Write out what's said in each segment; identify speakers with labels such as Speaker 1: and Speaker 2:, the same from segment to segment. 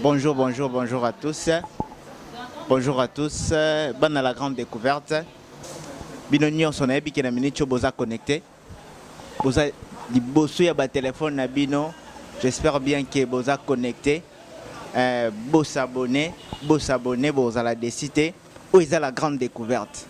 Speaker 1: Bonjour, bonjour, bonjour à tous. Bonjour à tous. Bonne à la grande découverte. Bino nyonso na yebi ke na minute boza connecté. Boza liboso ya ba téléphone na bino. J'espère bien que boza connecté. Beau s'abonner, boza la décité. Où est la grande découverte?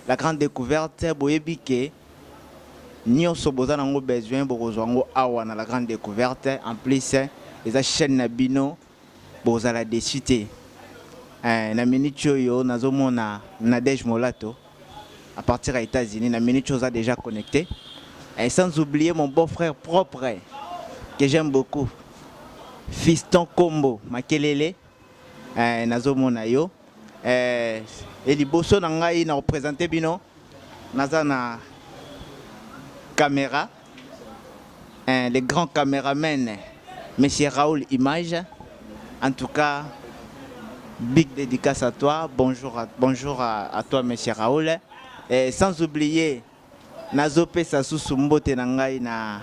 Speaker 1: La grande découverte, boyebi ke nyonso boza nango besoin bokozwa ngo awa na la grande découverte. En plus, eza chaîne na bino boza la décité. Na minute yo nazomona Nadège Molato à partir des États-Unis. Na minute chose a déjà connecté. Et sans oublier mon beau-frère propre que j'aime beaucoup, Fiston Kombo Makelele. Nazomona yo. Et liboso na ngai na représenter bino naza na caméra. Le grand caméraman Monsieur Raoul Image. En tout cas, big dédicace à toi. Bonjour à toi, monsieur Raoul. Et sans oublier, Nazope Sassou Sumbote Nangai na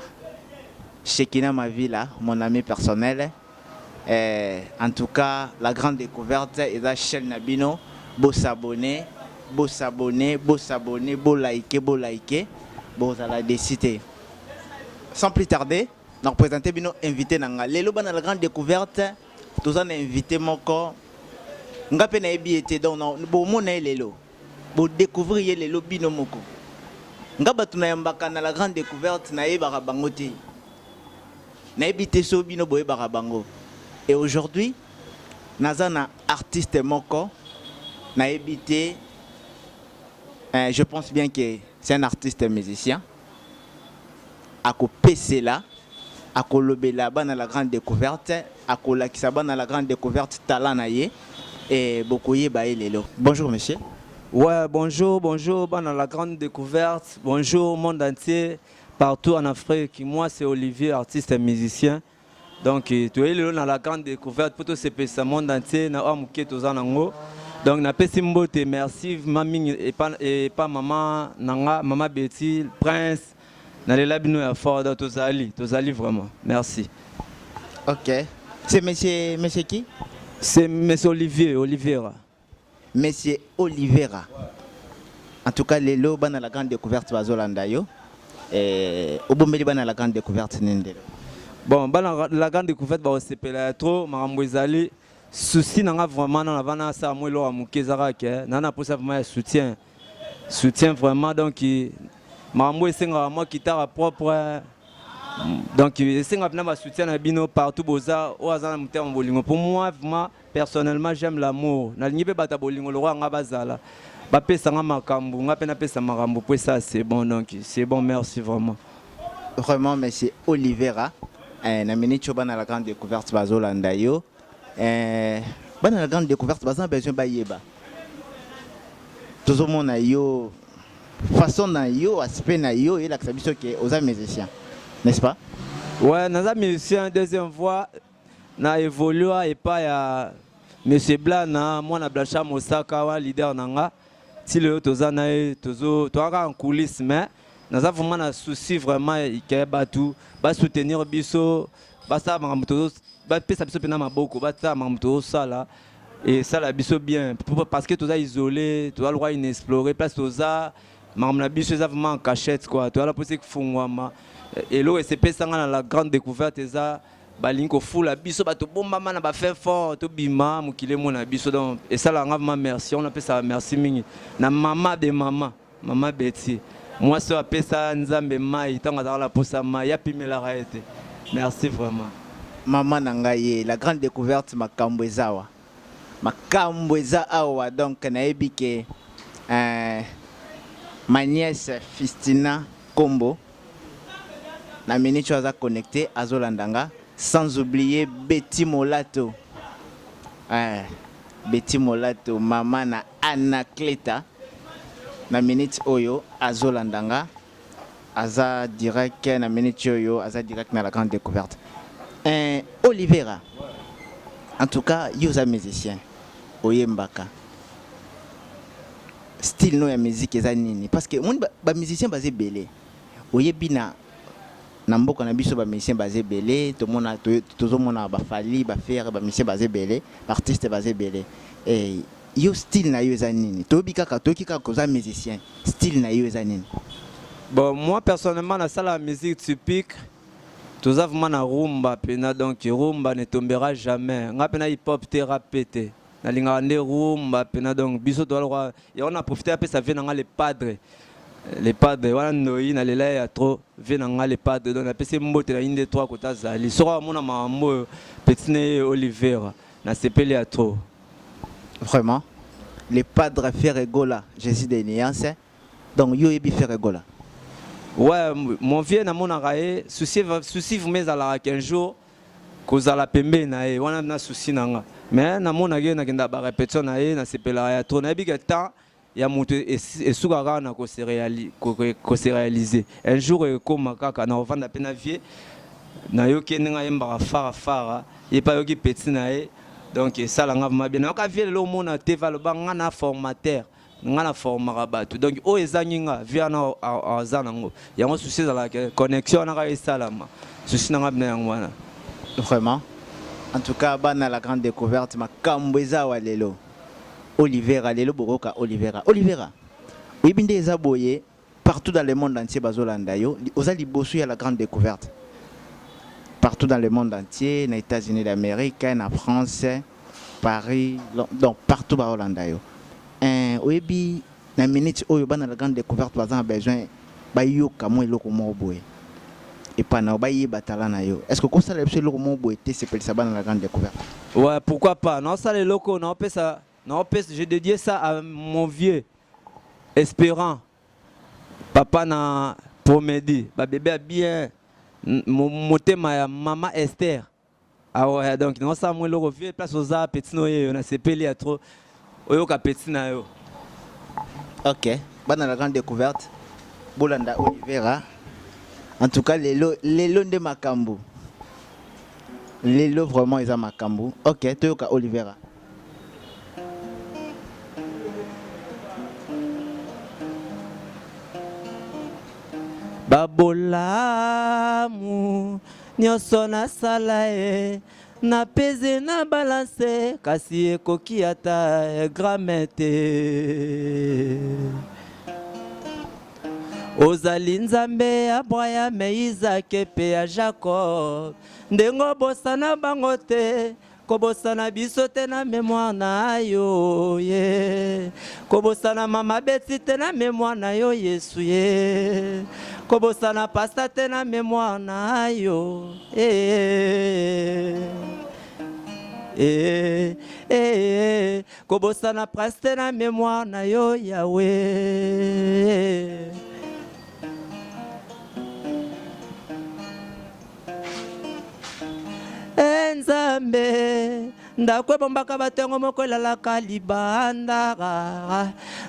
Speaker 1: Shekina Mavila, mon ami personnel. En tout cas, la grande découverte est la chaîne Nabino. Beau s'abonner, beau liker, beau à la décider. Sans plus tarder, nous représentons Bino invité Nanga. Lelo bana la grande découverte, tous en invité mon corps. Nga pe na ebi ete donc bo mona lelo bo découvrir lelo bino moko nga batu na yambaka na la grande découverte na yebaka bango te na ebité so bino boye baka bango. Et aujourd'hui naza na artiste moko na ebité, je pense bien que c'est un artiste musicien ako pesela ako lobela bana la grande découverte ako lakisa bana la grande découverte talent na ye. Et beaucoup y lelo. Bonjour monsieur.
Speaker 2: Ouais, bonjour, dans la grande découverte. Bonjour monde entier, partout en Afrique. Moi c'est Olivier, artiste et musicien. Donc tu es dans la grande découverte pour tout ce monde entier. Na amuke tozanango. Donc na pesimbote merci mami et pas maman nanga, maman Betty, Prince. Na le labino ya fort tozali vraiment. Merci.
Speaker 1: OK. C'est monsieur qui?
Speaker 2: C'est M. Oliveira.
Speaker 1: Monsieur Oliveira. En tout cas, les lots dans la grande découverte Bazolanda yo. Et au bout de la grande découverte Nindelo.
Speaker 2: Bon, la grande découverte va se peler trop. Marambouizali, souci n'a vraiment dans la vana ça moi lo amukezara ke. Nana pour ça vraiment soutien vraiment donc Maramboué senga moi guitare propre. Donc, c'est un soutien à Bino partout pour moi, personnellement, j'aime l'amour. C'est bon, donc c'est bon, merci vraiment.
Speaker 1: Vraiment, monsieur Oliveira. Na minute dans la grande découverte Bazolanda yo. Dans la grande découverte Bazan besoin bayeba. Tout le monde a yo façon na yo aspect na yo et la sabiso que aux musiciens. N'est-ce pas?
Speaker 2: Ouais, nous avons musicien deuxième voix, na évolué et pas ya Monsieur Blana, moi na Blacha Mosaka wa leader nanga. Si le tozana tozo en coulisses mais nous avons vraiment un souci vraiment que batu ba soutenir biso ba ça mamto ba pesa biso pena maboko ba ça mamto ça là et ça la biso bien parce que toza isolé, toza le droit inexploré place toza mamna biso vraiment en cachette quoi, toza la possible fungwama. Et là, c'est dans la grande découverte, ça, balinko fou la biso, bato bomba mana ba fait fort, to bima, mukile mona biso donc et ça là vraiment merci, on appelle ça merci mingi. Na maman de maman, maman Betty. Moi ça appelle ça nzambe mai, tant dans la posa mai, ya pimela raete. Merci vraiment.
Speaker 1: Maman nangaye, la grande découverte makambwezawa. Makambweza awa donc na ebike ma nièce Fistina Kombo. Na minute choisa connecté à Zolandanga, sans oublier Betty Molato. Betty Molato, maman na Anna Cleta. Na minute oyo à Zolandanga. Aza direct na minute oyo, aza direct na la grande découverte. Oliveira. En tout cas, yosa musicien. Oyembaka. Style no ya musique eza nini parce que mon ba musicien basé belé. Oyebina na mboka na biso ba musicien basé belé to mona tozo mona ba fali ba faire ba musicien basé belé artiste basé belé et yo style na yo ezanini to bikaka to kika koza musicien style na yo ezanini.
Speaker 2: Bon, moi personnellement na la musique typique tous vraiment na rumba pena, donc rumba ne tombera jamais nga pena hip hop te rapete na linga nde rumba pena, donc biso to alwa et on a profité après ça vient nga les padres wana noi na lela ya trop venanga les padres donc na pese mbote na inde 3 kota zali sora mona mambo petine Olivera na sepeli ya trop
Speaker 1: vraiment les padres faire Egola Jésus des nuances donc yo ebi faire Egola.
Speaker 2: Ouais, mon vieux na mona raé souci vous mes ala 15 jours kozala pembe na e wana na souci nanga mais na mona ge na kenda ba répétition na e na sepela ya trop na bika temps ya mutu esukaka na ko se réaliser un jour ekoma kaka na ovanda pena vie na yo kende nga yemba fara et pas yo ki petit na e donc ça la nga bien na ka vie le mona te valoba nga na formateur nga na formera batu donc o ezanginga via na azanango yango souci za la connexion na ka esalama souci na nga bina yango wana
Speaker 1: vraiment en tout cas bana la grande découverte makambo eza wa lelo Olivera lelo bokoka Olivera oyebinde eza boye partout dans le monde entier bazolanda yo oza liboso ya la grande découverte partout dans le monde entier na États-Unis d'Amérique na France Paris donc partout bazolanda yo oyebi na minute oyo bana la grande découverte baza besoin bayoka mo eloko mo boye et pas na bayeba talana yo est-ce que kosala biso eloko mo boye te sepelisa bana la grande découverte.
Speaker 2: Ouais, pourquoi pas non ça les locaux non peut ça. Non, j'ai dédié ça à mon vieux espérant. Papa na Pomedi. Ma bébé a bien mon thème à maman Esther. Ah ouais, donc non ça moi le vieux place aux arts petit noé on a sepelé à trop. Oyo ka petit na yo.
Speaker 1: OK. Bana la grande découverte. Bolanda Olivera. En tout cas les lots de makambo. Les lots vraiment ils ont makambo. OK, toyoka Olivera.
Speaker 2: Babolamu nyonso nasala e na pese na balance kasi ekoki ata grame te ozali nzambe Abraham Isaac pe ya Jacob ndengo bosana bango te kobosana biso te na mémoire na yo ye kobosana mama Betty te na mémoire na yo Yesu ye kobosana pasta te na mémoire na yo kobosana prince te na mémoire na yo Yahweh. Nzambe ndakwe bombaka batengo moko elalaka libanda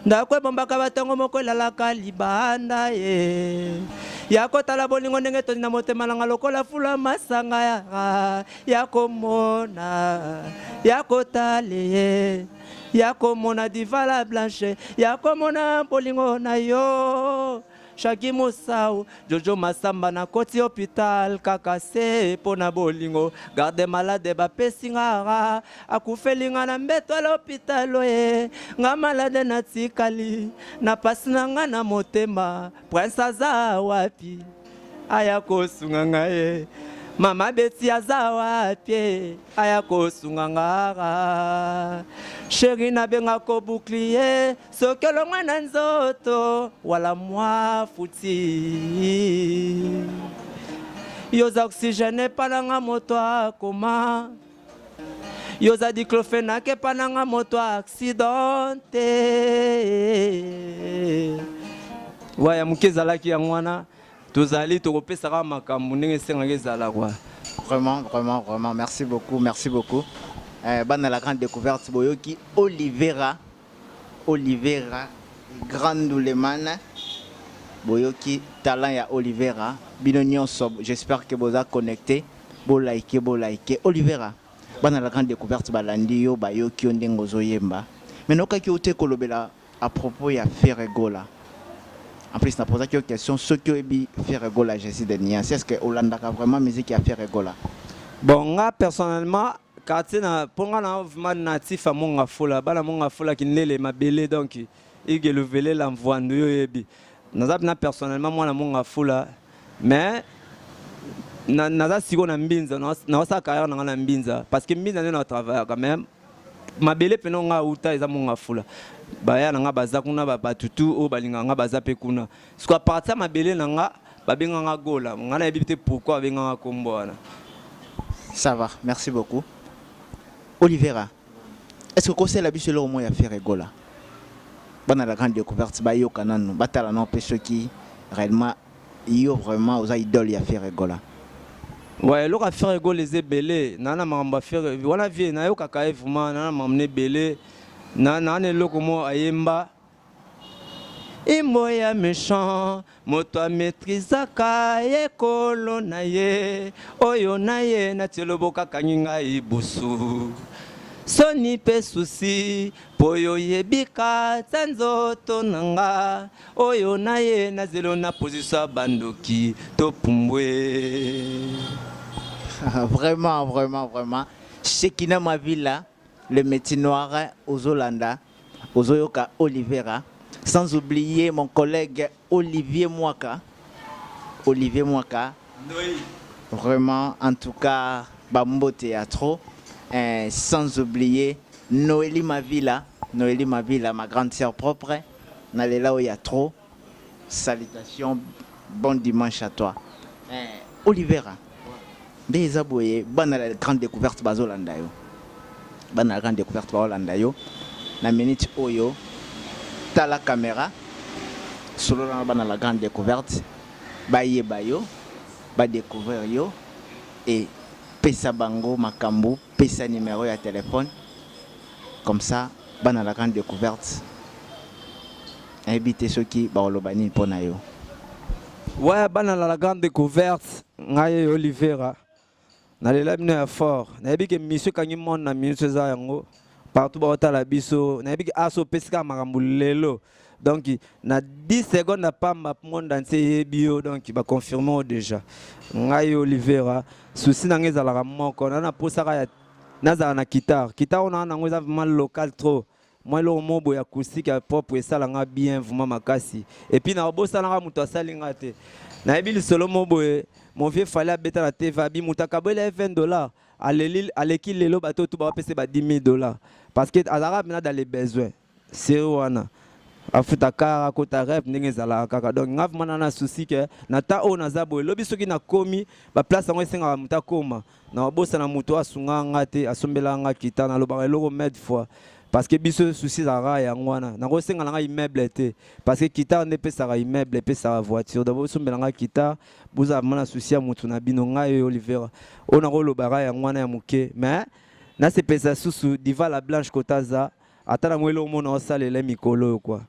Speaker 2: ndakwe bombaka batengo moko elalaka libanda ye yakotala bolingo ndenge toni na motema nanga lokola fula masanga yakomona yakotale ye yakomona divala blanche yakomona bolingo na yo Shaki Moussao, Jojo Massamba na koti hôpital kaka se pona bolingo garde malade ba pesingara akufelinga na mbeto l'hôpital oye nga malade na tikali na pasinanga na motema prince aza wapi aya kosunga ngaye mama Betty aza wapi aya kosunga ngara chéri na benga ko bouclier sokelo mwana nzoto wala mwa futi yoza oxygène pananga moto akoma yoza diclofenac pananga moto accidenté waya mukezalaki ya mwana tozali tokopesaka makambo ndenge esengaki ezala kwa
Speaker 1: vraiment merci beaucoup bana la grande découverte boyoki Olivera grande Doulemana boyoki talent ya Olivera bino nyonso j'espère que vous êtes connecté bo like Olivera bana la grande découverte balandi yo bayoki ndenge ozoyemba mais nokaki ote kolobela à propos ya faire Egola En plus, on a posé une question, ce qui a fait rigoler, je suis de Nias. Est-ce que Hollande a vraiment musique qui a fait rigoler?
Speaker 2: Bon, moi personnellement, quand pour moi, je suis natif à mon foula, mon foula qui n'est les mabélé donc il est le velé l'envoi de personnellement moi mon foula, mais naza siko na mbinza na sa carrière na mbinza parce que mbinza na travail quand même mabele peno nga uta eza mon foula. Baya nga baza kuna ba batutu o balinga nga baza pe kuna. Parce qu'à partir mabele nga babenga nga gola. Nga na yebite pourquoi babenga nga kombo wana.
Speaker 1: Ça va, merci beaucoup. Olivera, est-ce que conseil la biche au moins à faire rigola? Bonne la grande découverte, bah yo kananu, batala non ceux qui réellement yo vraiment aux idoles à faire rigola.
Speaker 2: Ouais, l'on a fait rigoler les belés, nana mamba faire, voilà vie, na yo kakae vraiment, nana m'amener belé, nana ne lo como ayemba. Et moi ya méchant, moto a maîtrisaka ye kolo na ye, oyo na ye na tieloboka kanyinga ibusu. Soni pe souci, poyo yebika tanzoto nanga, oyo na ye na zelo na position bandoki to pumbwe.
Speaker 1: Vraiment, vraiment, vraiment. Ce qui n'a ma vie là, le métier noir aux Hollanda, aux Oyoka Olivera. Sans oublier mon collègue Olivier Mwaka. Olivier Mwaka.
Speaker 2: Oui.
Speaker 1: Vraiment, en tout cas, Bambo Théâtre. Sans oublier Noélie Mavila. Noélie Mavila, ma grande sœur propre. Nalela Oyatro. Salutations. Bon dimanche à toi. Olivera. Des aboués. Bonne la grande découverte Bazolanda yo. Bonne la grande découverte Bazolanda yo. Na minute Oyo. T'as la caméra, solo dans la grande découverte, baye bayo, ba découvrir yo, et pesa bango makambo, pesa numéro à téléphone, comme ça, dans la grande découverte, inviter ceux qui baolobani pour na yo.
Speaker 2: Ouais, dans la grande découverte, ngaye Olivera, na lela mine fort, na yebi que monsieur kanyi mon na monsieur za yango. Partout où la biso, na biki aso pesika marambulelo. Donc na 10 secondes na pas ma monde entier bio donc ba confirmer déjà. Ngai Olivera, souci na ngeza la moko na posaka ya naza na guitare. Guitare on a ngeza vraiment local trop. Moi le mobo ya acoustique ya propre ça la nga bien vraiment makasi. Et puis na bossa na muto asalinga te. Na yebi solo mobo mon vieux fallait abeta la TV abi mutaka bola $20. Aleki lelo bato tout ba pese ba $10,000 parce que azara mena dans les besoins c'est wana afuta kara kota rêve ndenge zala kaka donc ngaf mana na souci que na ta o na zabo lobi soki na komi ba place ngo esenga muta koma na bosa na muto asunga ngate asombela nga kita na loba eloko med fois parce que biso souci zara ya ngwana na ko senga nga immeuble te parce que kita ne pesa ka immeuble pesa voiture donc sombela nga kita buza mana souci ya mutu na bino ngai Olivera on a rolo bara ya ngwana ya muke mais na se pesa susu diva la blanche kotaza atala mwelo mona osalele mikolo quoi.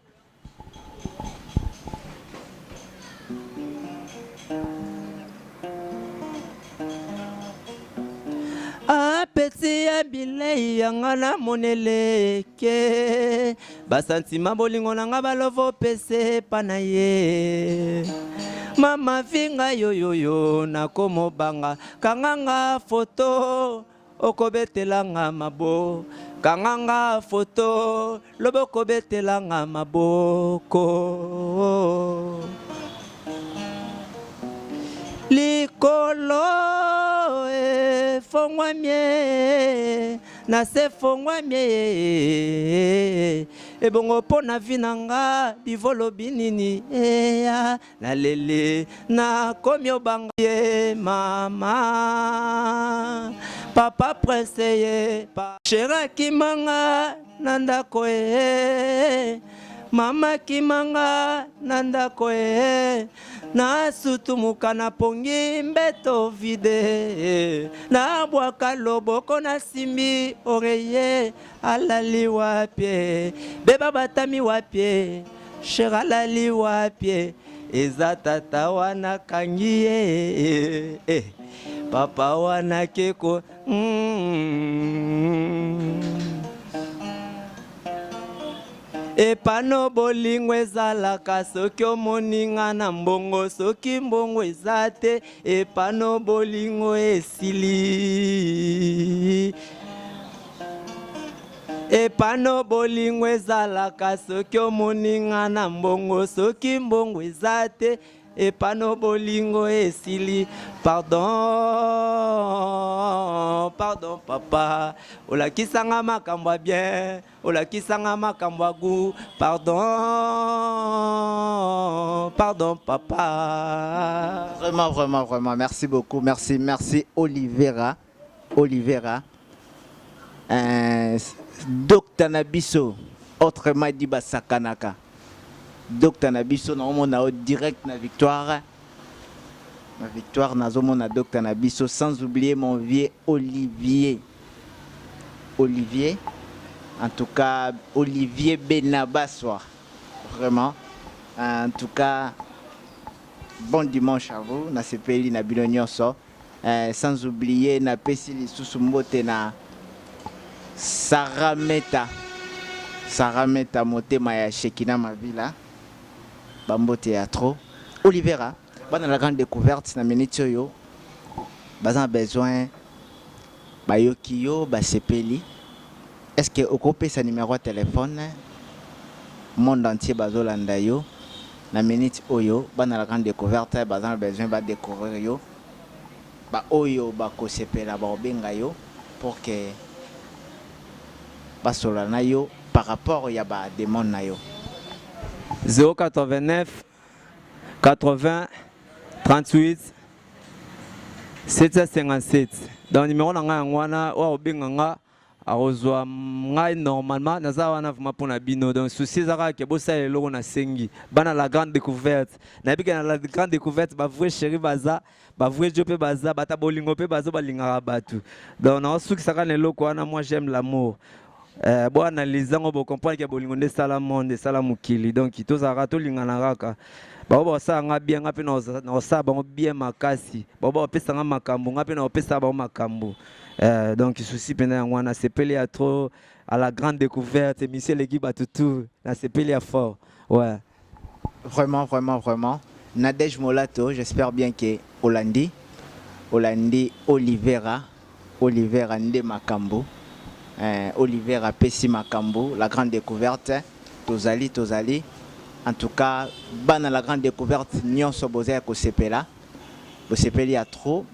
Speaker 2: Apeti ya bilei yanga na moneleke basantima bolingo nanga balovo pese pana ye mama vinga yoyoyo na komo banga kanganga foto okobetelanga mabo kanganga foto loboko betelanga maboko likolo fongwa mie na se fongwa mie ebongo pona vinanga bivolo binini ya na lele na komi obanga ye mama papa prince ye pa shera kimanga nandako ye mama kimanga nandako ye na sutumuka na pongi mbeto vide na bwaka loboko na simbi oreye alali wapie beba batami wapie shera alali wapie eza tata wana kangi ye papa wana keko epano bolingo ezalaka soki omoninga na mbongo soki mbongo eza te epano bolingo esili epano bolingo ezalaka soki omoninga na mbongo soki mbongo eza te epano bolingo esili pardon pardon papa olakisanga makambo ya bien olakisanga makambo ya goût pardon pardon papa.
Speaker 1: Vraiment, vraiment, vraiment, merci beaucoup, merci, merci Olivera, Olivera, Dr Nabiso, autrement dit Basakanaka. Dr Nabiso, on a direct na victoire. Ma victoire, on a Dr Nabiso, sans oublier mon vieux Olivier. Olivier, en tout cas, Olivier Benabassoir. Vraiment. En tout cas, bon dimanche à vous. Na CPI, na Bilonyoso. Sans oublier, na Pesili Susumbote, na Sarameta. Sarameta, motema ya Shekina, ma villa. Bambo Théâtre. Olivera, dans la grande découverte, na minute yo, bazan besoin, bayokiyo, basepeli. Est-ce que vous coupez sa numéro de téléphone? Monde entier bazolanda yo. Na minute oyo, dans la grande découverte, bazan besoin ba découvrir yo. Ba oyo ba kosepela ba obenga yo pour que basolana yo par rapport ya ba demande na yo.
Speaker 2: 089 80 38 757. Dans le numéro nanga ngwana wa obenganga arozwa ngai normalement naza wana vuma pona bino donc souci zaka ke bosa eloko na sengi bana la grande découverte na bika na la grande découverte ba vrai chéri baza ba vrai jope baza bata bolingo pe bazo balinga batu donc na souki saka eloko wana moi j'aime l'amour. Bon analyser on peut comprendre que bolingo nde sala monde sala mukili donc to zaka to lingana kaka ba ba sa nga bien ngapi na sa ba bien makasi ba ba pesa nga makambo ngapi na pesa ba makambo donc souci pena ngwana sepeli ya trop à la grande découverte monsieur l'équipe à tout na sepeli ya fort ouais
Speaker 1: vraiment vraiment vraiment Nadège Molato j'espère bien que Olandi Olivera Nde Makambo Olivera Pessi Makambo la grande découverte Tozali en tout cas bana la grande découverte nyonso boza ko sepela bo sepeli ya trop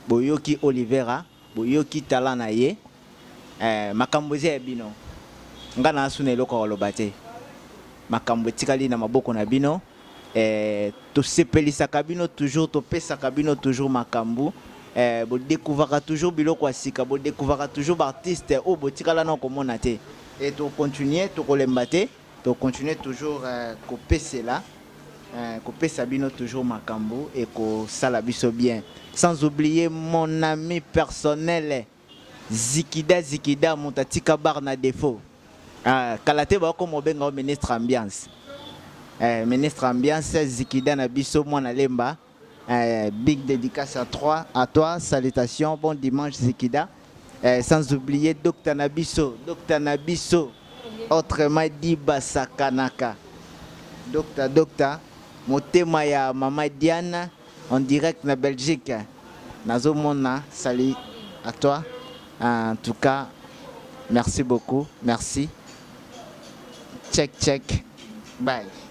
Speaker 1: boyoki Olivera boyoki talana ye makambo ze bino ngana asuna eloko olobate makambo tikali na maboko na bino to sepelisa kabino toujours to pesa kabino toujours makambo bo découvrir toujours biloko asika bo découvrir toujours artiste o botikala na komona te et to continuer to kolembate to continuer toujours kopesa là kopesa bino toujours makambo et ko sala biso bien sans oublier mon ami personnel Zikida montatika barna défaut kalate ba ko mobenga ministre ambiance Zikida na biso mwana lemba. Big dédicace à toi, salutations, bon dimanche Zikida. Sans oublier Dr Nabiso, autrement dit Basakanaka. Docteur, motema ya Mama Diana en direct na Belgique. Nazomona, salut à toi. En tout cas, merci beaucoup, merci. Check, bye.